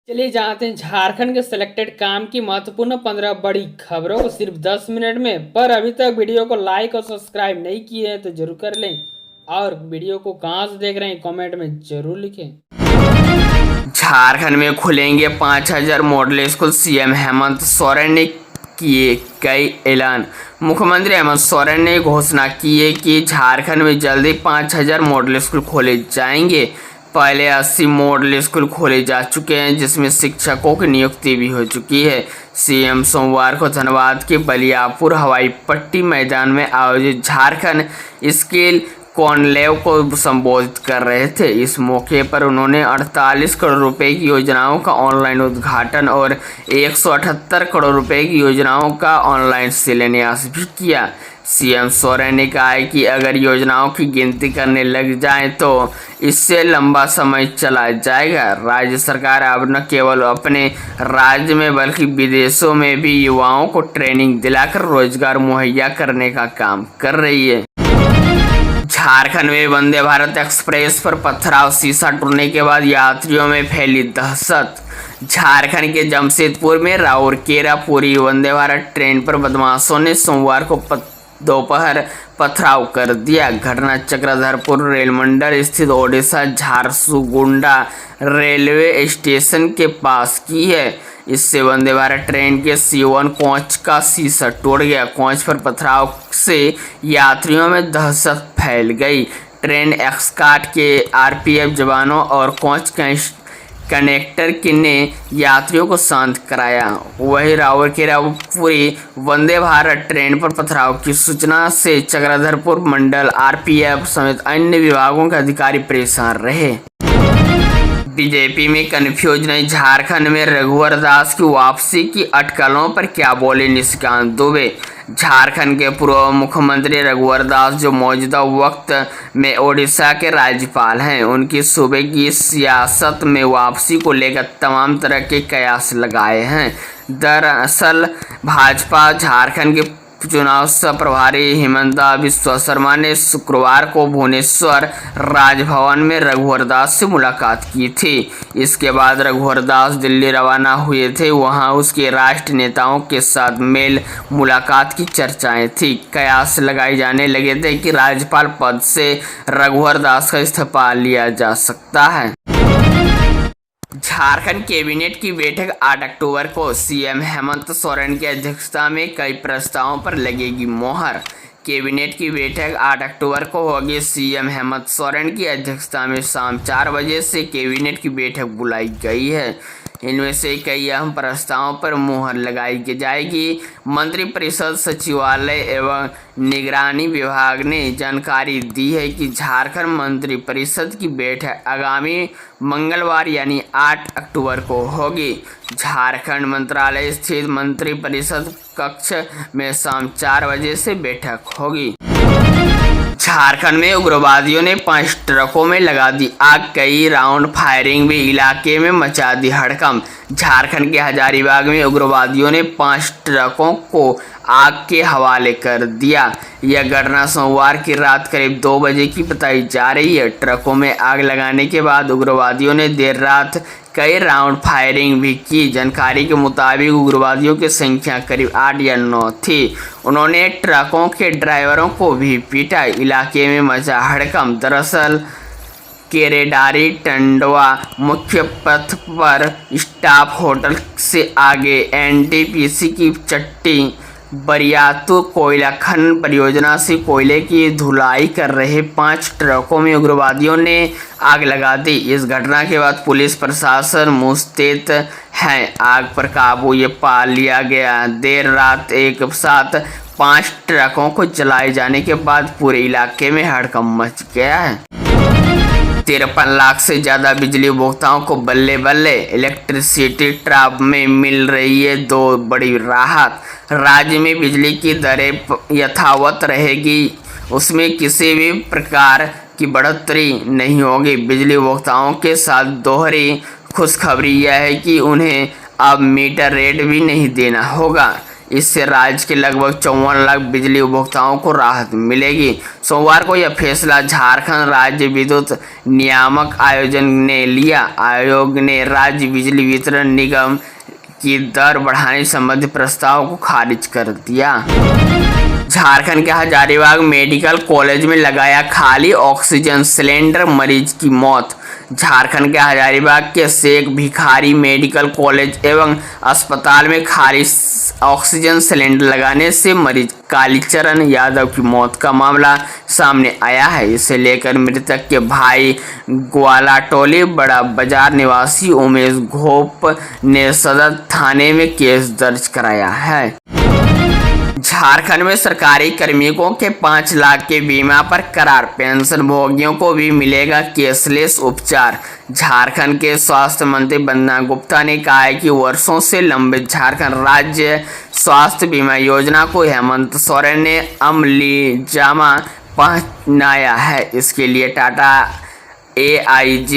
चलिए जानते हैं झारखंड के सिलेक्टेड काम की महत्वपूर्ण 15 बड़ी खबरों को सिर्फ 10 मिनट में। पर अभी तक वीडियो को लाइक और सब्सक्राइब नहीं किए हैं तो जरूर कर लें, और वीडियो को कहां से देख रहे हैं कमेंट में जरूर लिखें। झारखंड में खुलेंगे 5000 model school, CM Hemant Soren ने किए कई ऐलान। मुख्यमंत्री हेमंत सोरेन ने घोषणा की है कि झारखंड में जल्दी 5000 मॉडल स्कूल खोले जाएंगे। पहले 80 मॉडल स्कूल खोले जा चुके हैं, जिसमें शिक्षकों की नियुक्ति भी हो चुकी है। सीएम सोमवार को धनबाद के बलियापुर हवाई पट्टी मैदान में आयोजित झारखंड स्किल कॉन्क्लेव को संबोधित कर रहे थे। इस मौके पर उन्होंने 48 करोड़ रुपए की योजनाओं का ऑनलाइन उद्घाटन और 178 करोड़ रुपए की योजनाओं का ऑनलाइन शिलान्यास भी किया। सीएम सोरेन ने कहा है कि अगर योजनाओं की गिनती करने लग जाए तो इससे लंबा समय चला जाएगा। राज्य सरकार अब न केवल अपने राज्य में बल्कि विदेशों में भी युवाओं को ट्रेनिंग दिलाकर रोजगार मुहैया करने का काम कर रही है। झारखंड में वंदे भारत एक्सप्रेस पर पथराव, शीशा टूटने के बाद यात्रियों में फैली दहशत। झारखंड के जमशेदपुर में राउरकेला पुरी वंदे भारत ट्रेन पर बदमाशों ने सोमवार को दोपहर पथराव कर दिया। घटना चक्रधरपुर रेल मंडल स्थित ओडिशा झारसुगुंडा रेलवे स्टेशन के पास की है। इससे वंदे भारत ट्रेन के C1 कोच का शीशा टूट गया। कोच पर पथराव से यात्रियों में दहशत फैल गई। ट्रेन एक्सकाट के RPF जवानों और कोच कनेक्टर ने यात्रियों को शांत कराया। वही राउरकेला पुरी वंदे भारत ट्रेन पर पथराव की सूचना से चक्रधरपुर मंडल RPF समेत अन्य विभागों के अधिकारी परेशान रहे। बीजेपी में कन्फ्यूज नहीं, झारखंड में रघुवर दास की वापसी की अटकलों पर क्या बोले निशिकांत दुबे। झारखंड के पूर्व मुख्यमंत्री रघुवर दास, जो मौजूदा वक्त में ओडिशा के राज्यपाल हैं, उनकी सूबे की सियासत में वापसी को लेकर तमाम तरह के कयास लगाए हैं। दरअसल भाजपा झारखंड के चुनाव प्रभारी हिमंता बिस्वा शर्मा ने शुक्रवार को भुवनेश्वर राजभवन में रघुवर दास से मुलाकात की थी। इसके बाद रघुवर दास दिल्ली रवाना हुए थे। वहां उसके राष्ट्रीय नेताओं के साथ मेल मुलाकात की चर्चाएं थी। कयास लगाए जाने लगे थे कि राज्यपाल पद से रघुवर दास का इस्तीफा लिया जा सकता है। झारखंड कैबिनेट की बैठक 8 अक्टूबर को, सीएम हेमंत सोरेन की अध्यक्षता में कई प्रस्तावों पर लगेगी मोहर। कैबिनेट की बैठक 8 अक्टूबर को होगी। सीएम हेमंत सोरेन की अध्यक्षता में शाम 4 बजे से कैबिनेट की बैठक बुलाई गई है। इनमें से कई अहम प्रस्तावों पर मुहर लगाई जाएगी। मंत्रिपरिषद सचिवालय एवं निगरानी विभाग ने जानकारी दी है कि झारखंड मंत्रिपरिषद की बैठक आगामी मंगलवार यानी 8 अक्टूबर को होगी। झारखंड मंत्रालय स्थित मंत्रिपरिषद कक्ष में शाम 4 बजे से बैठक होगी। झारखंड में उग्रवादियों ने 5 ट्रकों में लगा दी आग। कई राउंड फायरिंग भी इलाके में मचा दी हड़कंप। झारखंड के हजारीबाग में उग्रवादियों ने 5 ट्रकों को आग के हवाले कर दिया। यह घटना सोमवार की रात करीब 2 बजे की बताई जा रही है। ट्रकों में आग लगाने के बाद उग्रवादियों ने देर रात कई राउंड फायरिंग भी की। जानकारी के मुताबिक उग्रवादियों की संख्या करीब 8 या 9 थी। उन्होंने ट्रकों के ड्राइवरों को भी पीटा। इलाके में मचा हड़कंप। दरअसल केरेडारी टंडवा मुख्य पथ पर स्टाफ होटल से आगे NTPC की चट्टी बरियातू कोयला खनन परियोजना से कोयले की ढुलाई कर रहे 5 ट्रकों में उग्रवादियों ने आग लगा दी। इस घटना के बाद पुलिस प्रशासन मुस्तैद है। आग पर काबू ये पा लिया गया। देर रात एक साथ 5 ट्रकों को जलाए जाने के बाद पूरे इलाके में हड़कंप मच गया है। 53 लाख से ज़्यादा बिजली उपभोक्ताओं को बल्ले बल्ले। इलेक्ट्रिसिटी ट्रैप में मिल रही है 2 बड़ी राहत। राज्य में बिजली की दरें यथावत रहेगी, उसमें किसी भी प्रकार की बढ़ोतरी नहीं होगी। बिजली उपभोक्ताओं के साथ दोहरी खुशखबरी यह है कि उन्हें अब मीटर रेट भी नहीं देना होगा। इससे राज्य के लगभग 54 लाख बिजली उपभोक्ताओं को राहत मिलेगी। सोमवार को यह फैसला झारखंड राज्य विद्युत नियामक आयोग ने लिया। आयोग ने राज्य बिजली वितरण निगम की दर बढ़ाने संबंधी प्रस्ताव को खारिज कर दिया। झारखंड के हजारीबाग मेडिकल कॉलेज में लगाया खाली ऑक्सीजन सिलेंडर, मरीज की मौत। झारखंड के हजारीबाग के शेख भिखारी मेडिकल कॉलेज एवं अस्पताल में खाली ऑक्सीजन सिलेंडर लगाने से मरीज कालीचरण यादव की मौत का मामला सामने आया है। इसे लेकर मृतक के भाई ग्वालाटोली बड़ा बाजार निवासी उमेश घोप ने सदर थाने में केस दर्ज कराया है। झारखंड में सरकारी कर्मियों के 5 लाख के बीमा पर करार, पेंशन भोगियों को भी मिलेगा कैशलेस उपचार। झारखंड के स्वास्थ्य मंत्री वंदना गुप्ता ने कहा है कि वर्षों से लंबित झारखंड राज्य स्वास्थ्य बीमा योजना को हेमंत सोरेन ने अमलीजामा पहनाया है। इसके लिए Tata AIG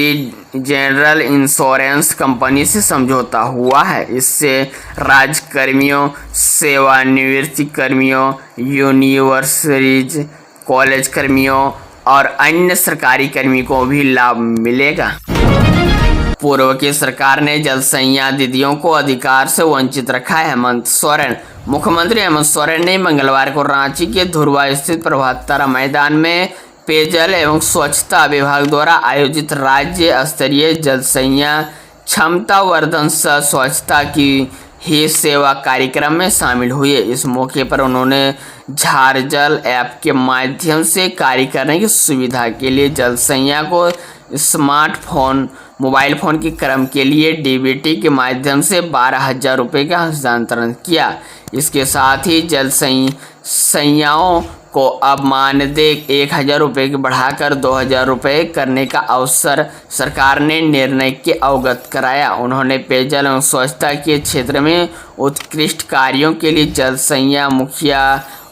general insurance company से समझौता हुआ है। इससे राज्य कर्मियों, सेवानिवृत्ति कर्मियों, यूनिवर्सिटीज, कॉलेज कर्मियों और अन्य सरकारी कर्मी को भी लाभ मिलेगा। पूर्व की सरकार ने जलसैया दीदियों को अधिकार से वंचित रखा है, हेमंत सोरेन। मुख्यमंत्री हेमंत सोरेन ने मंगलवार को रांची के धुरवा स्थित प्रभात तारा मैदान में पेयजल एवं स्वच्छता विभाग द्वारा आयोजित राज्य स्तरीय जलसैया क्षमता वर्धन सह स्वच्छता की ही सेवा कार्यक्रम में शामिल हुए। इस मौके पर उन्होंने झारजल ऐप के माध्यम से कार्य करने की सुविधा के लिए जलसैया को स्मार्टफोन मोबाइल फोन के क्रम के लिए DBT के माध्यम से 12,000 रुपये का हस्तांतरण किया। इसके साथ ही जलसैयाओं को अब मानदेय 1,000 रुपये के बढ़ाकर 2,000 रुपये करने का अवसर सरकार ने निर्णय के अवगत कराया। उन्होंने पेयजल एवं स्वच्छता के क्षेत्र में उत्कृष्ट कार्यों के लिए जलसैया मुखिया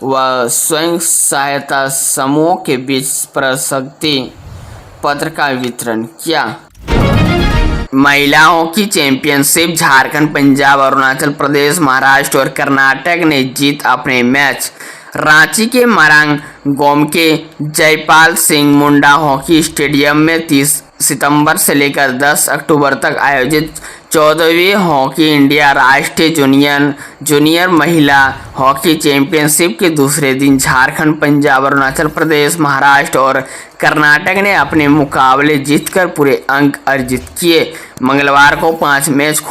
व स्वयं सहायता समूह के बीच प्रशस्ति पत्र का वितरण किया। महिलाओं की चैंपियनशिप झारखंड, पंजाब, अरुणाचल प्रदेश, महाराष्ट्र और कर्नाटक ने जीत अपने मैच। रांची के मरांग गोम के जयपाल सिंह मुंडा हॉकी स्टेडियम में 30 सितंबर से लेकर 10 अक्टूबर तक आयोजित 14वीं हॉकी इंडिया राष्ट्रीय जूनियर महिला हॉकी चैंपियनशिप के दूसरे दिन झारखंड, पंजाब, अरुणाचल प्रदेश, महाराष्ट्र और कर्नाटक ने अपने मुकाबले जीतकर पूरे अंक अर्जित किए। मंगलवार को 5 मैच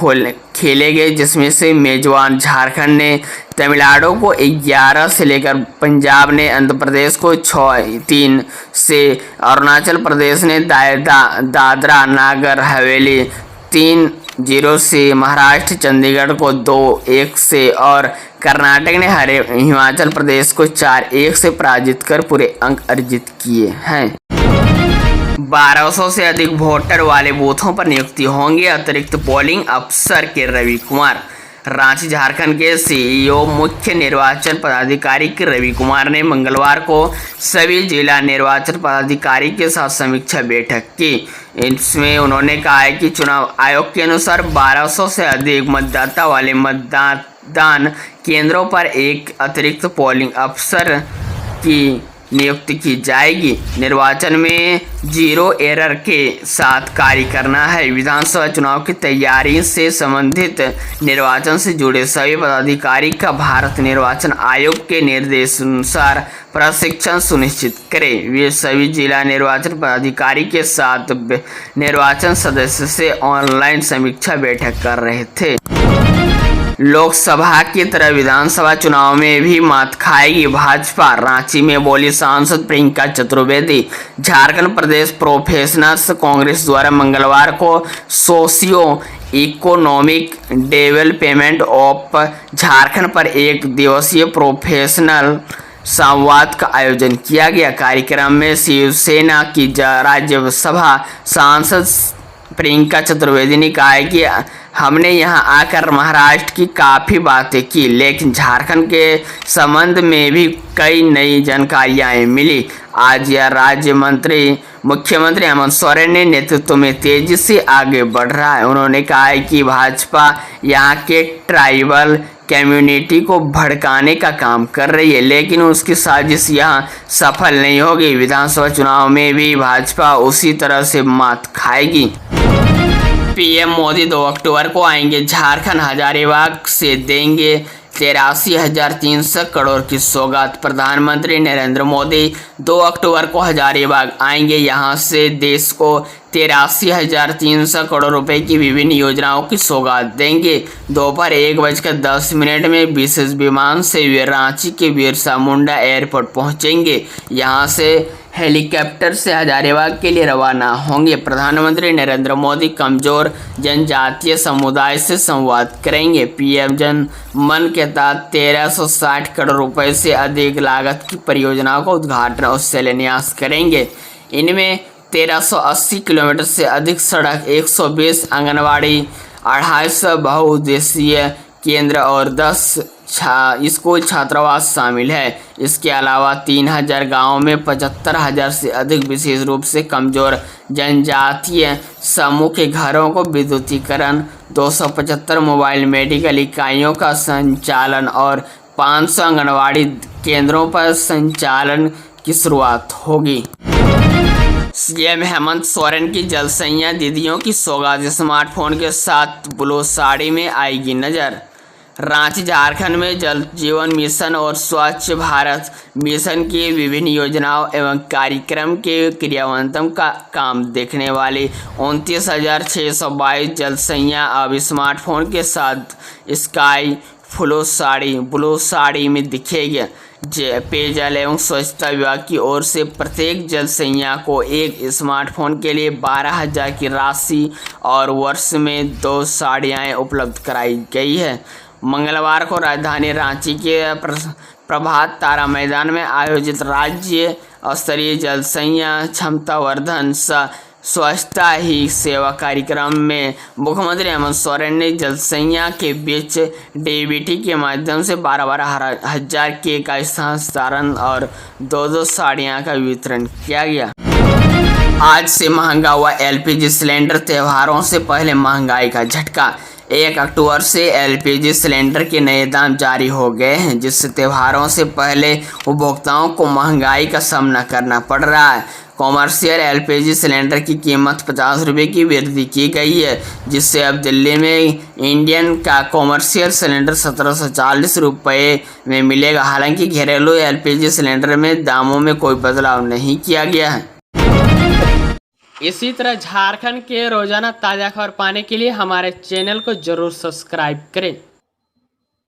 खेले गए, जिसमें से मेजबान झारखंड ने तमिलनाडु को 11 से लेकर, पंजाब ने आंध्र प्रदेश को 6-3 से, अरुणाचल प्रदेश ने दादरा नागर हवेली 3-0 से, महाराष्ट्र चंडीगढ़ को 2-1 से और कर्नाटक ने हिमाचल प्रदेश को 4-1 से पराजित कर पूरे अंक अर्जित किए हैं। 1200 से अधिक वोटर वाले बूथों पर नियुक्ति होंगे अतिरिक्त पोलिंग अफसर के रवि कुमार। रांची झारखंड के CEO मुख्य निर्वाचन पदाधिकारी के रवि कुमार ने मंगलवार को सभी जिला निर्वाचन पदाधिकारी के साथ समीक्षा बैठक की। इसमें उन्होंने कहा है कि चुनाव आयोग के अनुसार 1200 से अधिक मतदाता वाले मतदान केंद्रों पर एक अतिरिक्त पोलिंग अफसर की नियुक्ति की जाएगी। निर्वाचन में 0 एरर के साथ कार्य करना है। विधानसभा चुनाव की तैयारी से संबंधित निर्वाचन से जुड़े सभी पदाधिकारी का भारत निर्वाचन आयोग के निर्देशानुसार प्रशिक्षण सुनिश्चित करें। वे सभी जिला निर्वाचन पदाधिकारी के साथ निर्वाचन सदस्य से ऑनलाइन समीक्षा बैठक कर रहे थे। लोकसभा की तरह विधानसभा चुनाव में भी मात खाएगी भाजपा, रांची में बोली सांसद प्रियंका चतुर्वेदी। झारखंड प्रदेश प्रोफेशनल्स कांग्रेस द्वारा मंगलवार को socio economic development of Jharkhand पर एक दिवसीय प्रोफेशनल संवाद का आयोजन किया गया। कार्यक्रम में शिवसेना की राज्यसभा सांसद प्रियंका चतुर्वेदी ने कहा है कि हमने यहां आकर महाराष्ट्र की काफ़ी बातें की, लेकिन झारखंड के संबंध में भी कई नई जानकारियां मिली। आज यह राज्य मुख्यमंत्री हेमंत सोरेन के नेतृत्व में तेजी से आगे बढ़ रहा है। उन्होंने कहा है कि भाजपा यहाँ के ट्राइबल कम्युनिटी को भड़काने का काम कर रही है, लेकिन उसकी साजिश यहाँ सफल नहीं होगी। विधानसभा चुनाव में भी भाजपा उसी तरह से मात खाएगी। पीएम मोदी 2 अक्टूबर को आएंगे झारखंड, हजारीबाग से देंगे 83,300 करोड़ की सौगात। प्रधानमंत्री नरेंद्र मोदी 2 अक्टूबर को हजारीबाग आएंगे, यहां से देश को 83,300 करोड़ रुपए की विभिन्न योजनाओं की सौगात देंगे। दोपहर 1:10 में विशेष विमान से वे रांची के बिरसा मुंडा एयरपोर्ट पहुंचेंगे। यहां से हेलीकॉप्टर से हजारीबाग के लिए रवाना होंगे। प्रधानमंत्री नरेंद्र मोदी कमजोर जनजातीय समुदाय से संवाद करेंगे। पीएम जन मन के तहत 1360 करोड़ रुपए से अधिक लागत की परियोजनाओं का उद्घाटन और शिलान्यास करेंगे। इनमें 1380 किलोमीटर से अधिक सड़क, 120 आंगनबाड़ी, 250 बहुउद्देशीय केंद्र और 10 स्कूल छात्रावास शामिल है। इसके अलावा 3000 गाँवों में 75,000 से अधिक विशेष रूप से कमजोर जनजातीय समूह के घरों को विद्युतीकरण, 275 मोबाइल मेडिकल इकाइयों का संचालन और 500 आंगनबाड़ी केंद्रों पर संचालन की शुरुआत होगी। सीएम हेमंत सोरेन की जलसैया दीदियों की सौगात, स्मार्टफोन के साथ ब्लू साड़ी में आएगी नजर। रांची झारखंड में जल जीवन मिशन और स्वच्छ भारत मिशन की विभिन्न योजनाओं एवं कार्यक्रम के क्रियान्वयन का काम देखने वाली 29,622 जलसैया अब स्मार्टफोन के साथ स्काई ब्लू साड़ी में दिखेगी। पेयजल एवं स्वच्छता विभाग की ओर से प्रत्येक जलसैया को एक स्मार्टफोन के लिए 12,000 की राशि और वर्ष में 2 साड़ियाँ उपलब्ध कराई गई है। मंगलवार को राजधानी रांची के प्रभात तारा मैदान में आयोजित राज्य स्तरीय जलसैया क्षमतावर्धन स्वच्छता ही सेवा कार्यक्रम में मुख्यमंत्री हेमंत सोरेन ने जलसैया के बीच डीबीटी के माध्यम से 12,000 केक का हस्तांतरण और 2 साड़ियाँ का वितरण किया गया। आज से महंगा हुआ एलपीजी सिलेंडर, त्योहारों से पहले महंगाई का झटका। 1 अक्टूबर से एलपीजी सिलेंडर के नए दाम जारी हो गए हैं, जिससे त्योहारों से पहले उपभोक्ताओं को महंगाई का सामना करना पड़ रहा है। कॉमर्शियल एलपीजी सिलेंडर की कीमत 50 रुपये की वृद्धि की गई है, जिससे अब दिल्ली में इंडियन का कॉमर्शियल सिलेंडर 1740 रुपये में मिलेगा। हालांकि घरेलू एलपीजी सिलेंडर में दामों में कोई बदलाव नहीं किया गया है। इसी तरह झारखंड के रोजाना ताज़ा खबर पाने के लिए हमारे चैनल को जरूर सब्सक्राइब करें।